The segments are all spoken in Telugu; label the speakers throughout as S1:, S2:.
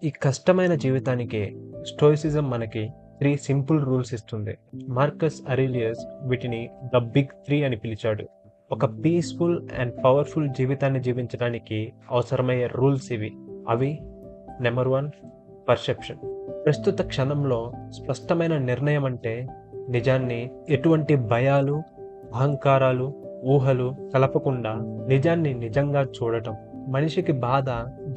S1: ఈ కష్టమైన జీవితానికి స్టోయిసిజం మనకి 3 సింపుల్ రూల్స్ ఇస్తుంది. మార్కస్ అరీలియస్ వీటిని ద బిగ్ 3 అని పిలిచాడు. ఒక పీస్ఫుల్ అండ్ పవర్ఫుల్ జీవితాన్ని జీవించడానికి అవసరమయ్యే రూల్స్ ఇవి. అవి నెంబర్ 1 పర్సెప్షన్. ప్రస్తుత క్షణంలో స్పష్టమైన నిర్ణయం అంటే నిజాన్ని ఎటువంటి భయాలు, అహంకారాలు, ఊహలు కలపకుండా నిజాన్ని నిజంగా చూడటం. మనిషికి బాధ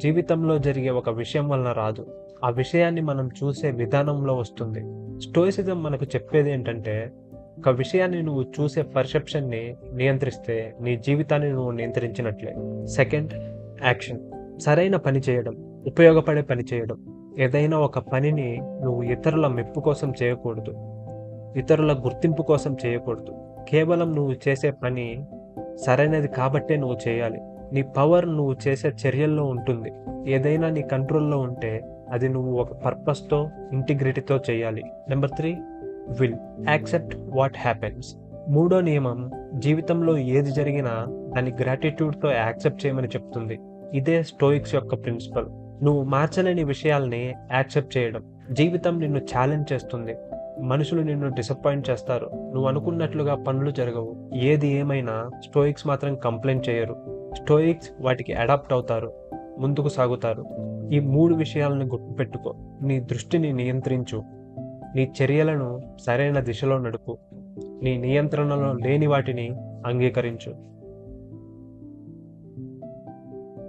S1: జీవితంలో జరిగే ఒక విషయం వలన రాదు, ఆ విషయాన్ని మనం చూసే విధానంలో వస్తుంది. స్టోయిసిజం మనకు చెప్పేది ఏంటంటే, ఒక విషయాన్ని నువ్వు చూసే పర్సెప్షన్ని నియంత్రిస్తే నీ జీవితాన్ని నువ్వు నియంత్రించినట్లే. Second, action. సరైన పని చేయడం, ఉపయోగపడే పని చేయడం. ఏదైనా ఒక పనిని నువ్వు ఇతరుల మెప్పు కోసం చేయకూడదు, ఇతరుల గుర్తింపు కోసం చేయకూడదు. కేవలం నువ్వు చేసే పని సరైనది కాబట్టే నువ్వు చేయాలి. నీ పవర్ నువ్వు చేసే చర్యల్లో ఉంటుంది. ఏదైనా నీ కంట్రోల్లో ఉంటే అది నువ్వు ఒక పర్పస్తో, ఇంటిగ్రిటీతో చేయాలి. Number 3 will. Accept what happens. మూడో నియమం జీవితంలో ఏది జరిగినా దాని గ్రాటిట్యూడ్తో యాక్సెప్ట్ చేయమని చెప్తుంది. ఇదే స్టోయిక్స్ యొక్క ప్రిన్సిపల్. నువ్వు మార్చలేని విషయాల్ని యాక్సెప్ట్ చేయడం. జీవితం నిన్ను ఛాలెంజ్ చేస్తుంది, మనుషులు నిన్ను డిసప్పాయింట్ చేస్తారు, నువ్వు అనుకున్నట్లుగా పనులు జరగవు. ఏది ఏమైనా స్టోయిక్స్ మాత్రం కంప్లైంట్ చేయరు. స్టోయిక్స్ వాటికి అడాప్ట్ అవుతారు, ముందుకు సాగుతారు. ఈ 3 విషయాలను గుర్తుపెట్టుకో. నీ దృష్టిని నియంత్రించు, నీ చర్యలను సరైన దిశలో నడుపు, నీ నియంత్రణలో లేని వాటిని అంగీకరించు.